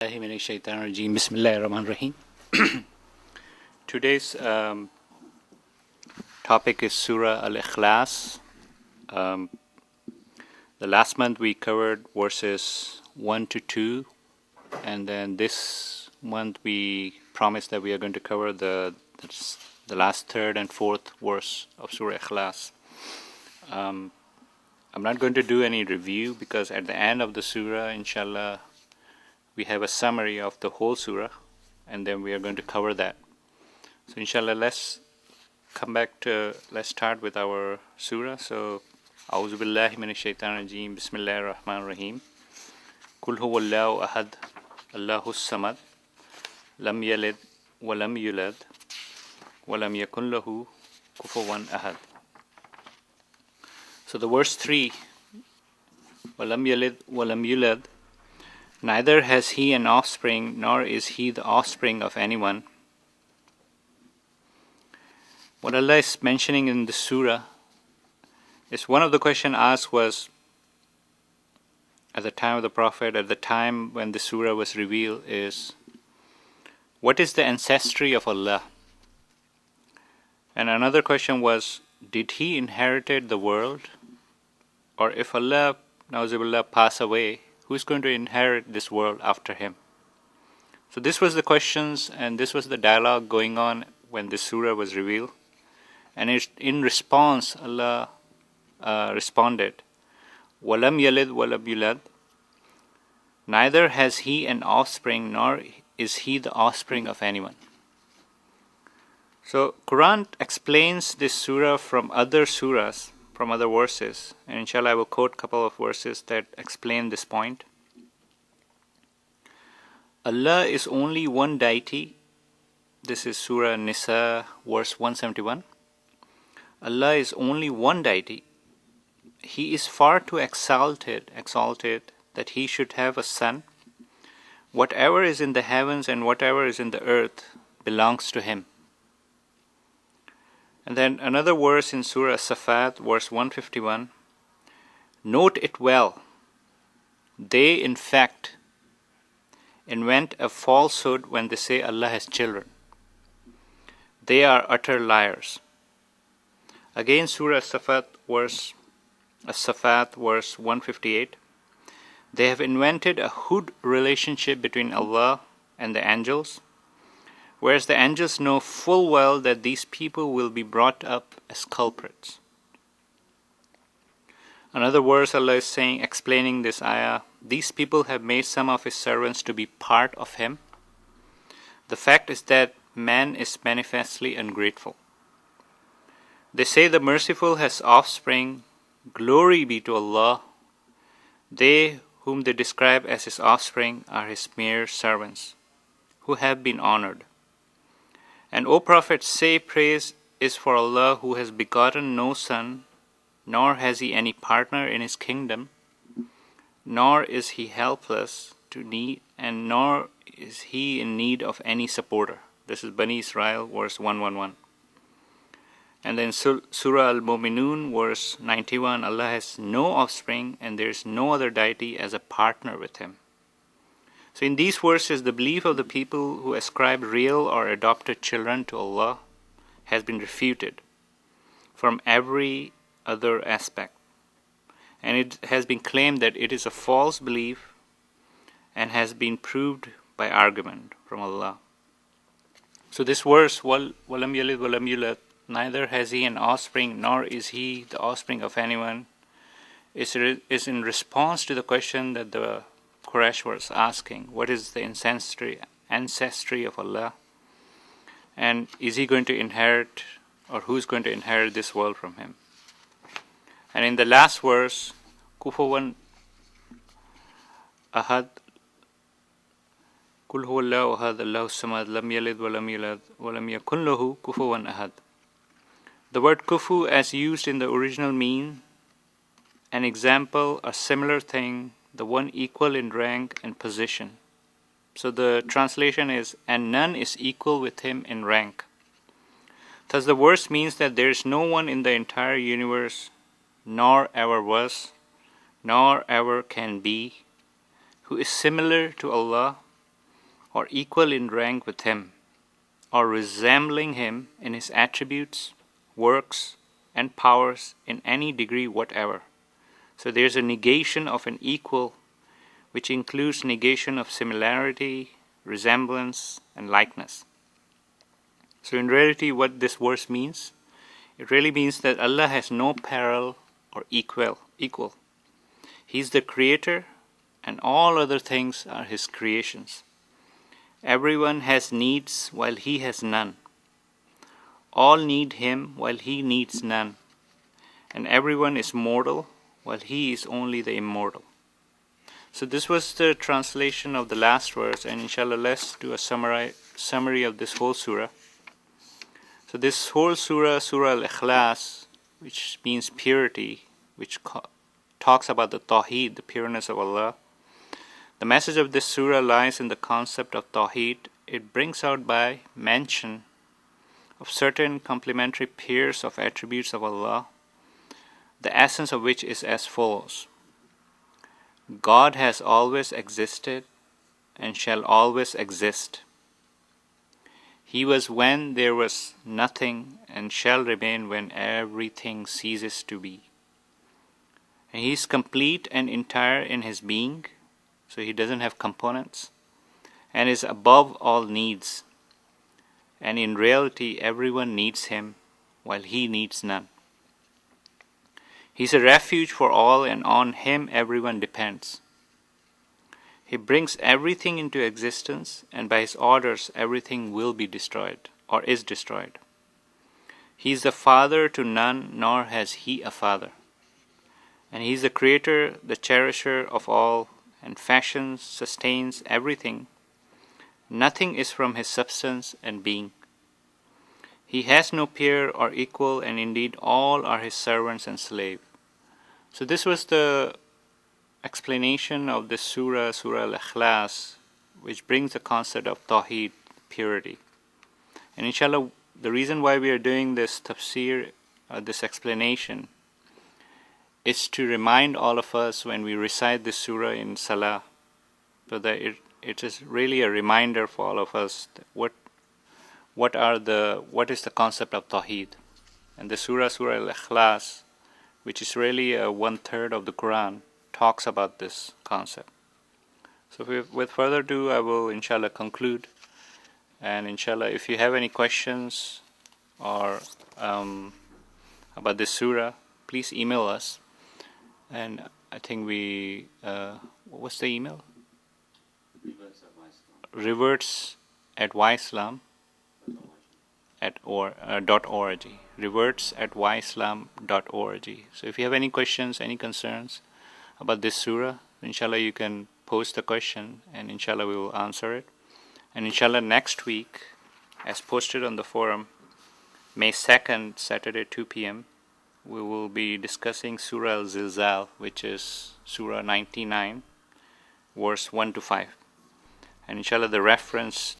Bismillahirrahmanirrahim. Today's topic is Surah Al-Ikhlas. The last month we covered verses 1 to 2, and then this month we promised that we are going to cover the last third and fourth verse of Surah Ikhlas. I'm not going to do any review because at the end of the surah, inshallah, we have a summary of the whole surah, and then we are going to cover that. So inshallah, let's start with our surah. So, A'udhu billahi minash shaitanir rajeem, Bismillahir Rahmanir Rahim. Kul huwallahu ahad, Allahus samad, lam yalid wa lam yulad, wa lam yakun lahu kufuwan ahad. So the verse 3, wa lam yalid wa lam yulad, neither has he an offspring, nor is he the offspring of anyone. What Allah is mentioning in the surah is one of the questions asked was at the time of the Prophet, at the time when the surah was revealed, is what is the ancestry of Allah? And another question was, did he inherit the world? Or if Allah, na'uzubillah, pass away, who is going to inherit this world after him? So this was the questions, and this was the dialogue going on when this surah was revealed. And in response, Allah responded, وَلَمْ يَلِدْ وَلَمْ يُولَدْ, neither has he an offspring, nor is he the offspring of anyone. So Quran explains this surah from other surahs, from other verses, and inshallah I will quote a couple of verses that explain this point. Allah is only one deity. This is Surah Nisa, verse 171. Allah is only one deity. He is far too exalted that he should have a son. Whatever is in the heavens and whatever is in the earth belongs to him. And then another verse in Surah Safat, verse 151. Note it well. They, in fact, invent a falsehood when they say Allah has children. They are utter liars. Again, Surah Safat, verse 158. They have invented a hood relationship between Allah and the angels, whereas the angels know full well that these people will be brought up as culprits. Another verse Allah is saying, explaining this ayah, these people have made some of his servants to be part of him. The fact is that man is manifestly ungrateful. They say the merciful has offspring. Glory be to Allah. They whom they describe as his offspring are his mere servants, who have been honored. And O Prophet, say praise is for Allah, who has begotten no son, nor has he any partner in his kingdom, nor is he helpless to need, and nor is he in need of any supporter. This is Bani Israel, verse 111. And then Surah Al-Mu'minun, verse 91, Allah has no offspring and there is no other deity as a partner with him. So in these verses, the belief of the people who ascribe real or adopted children to Allah has been refuted from every other aspect. And it has been claimed that it is a false belief and has been proved by argument from Allah. So this verse, وَلَمْ يَلِدْ وَلَمْ يُولَدْ, neither has he an offspring, nor is he the offspring of anyone, is in response to the question that the Quraysh was asking, what is the ancestry of Allah? And is he going to inherit, or who's going to inherit this world from him? And in the last verse, Kufuwan Ahad, Kul huwallahu ahad, Allahus samad, lam yalid wa lam yulad, wa lam yakun lahu kufuwan ahad. The word kufu, as used in the original, mean an example, a similar thing, the one equal in rank and position. So the translation is, and none is equal with him in rank. Thus the verse means that there is no one in the entire universe, nor ever was, nor ever can be, who is similar to Allah or equal in rank with him, or resembling him in his attributes, works, and powers in any degree whatever. So there's a negation of an equal, which includes negation of similarity, resemblance, and likeness. So in reality, what this verse means, it really means that Allah has no parallel or equal. He's the creator, and all other things are his creations. Everyone has needs while he has none. All need him while he needs none. And everyone is mortal while he is only the immortal. So this was the translation of the last verse, and inshallah let's do a summary of this whole surah. So this whole surah, Surah Ikhlas, which means purity, which talks about the Tawheed, the pureness of Allah. The message of this surah lies in the concept of Tawheed. It brings out by mention of certain complementary pairs of attributes of Allah, the essence of which is as follows. God has always existed and shall always exist. He was when there was nothing and shall remain when everything ceases to be. And he is complete and entire in his being, so he doesn't have components, and is above all needs. And in reality, everyone needs him, while he needs none. He is a refuge for all, and on him everyone depends. He brings everything into existence, and by his orders everything will be destroyed, or is destroyed. He is the father to none, nor has he a father. And he is the creator, the cherisher of all, and fashions, sustains everything. Nothing is from his substance and being. He has no peer or equal, and indeed all are his servants and slaves. So this was the explanation of this surah, Surah Al-Ikhlas, which brings the concept of Tawheed, purity. And inshallah, the reason why we are doing this tafsir, this explanation, is to remind all of us when we recite this surah in Salah, so that it is really a reminder for all of us that what is the concept of Tawheed. And the surah Al-Ikhlas, which is really 1/3 of the Quran, talks about this concept. So with further ado, I will inshallah conclude. And inshallah, if you have any questions or about this surah, please email us. And I think what's the email? reverts@wislam.org. reverts@wislam.org. So if you have any questions, any concerns about this surah, inshallah you can post the question, and inshallah we will answer it. And inshallah next week, as posted on the forum, May 2nd, Saturday 2 p.m., we will be discussing Surah Al-Zilzal, which is Surah 99, verse 1 to 5. And inshallah the reference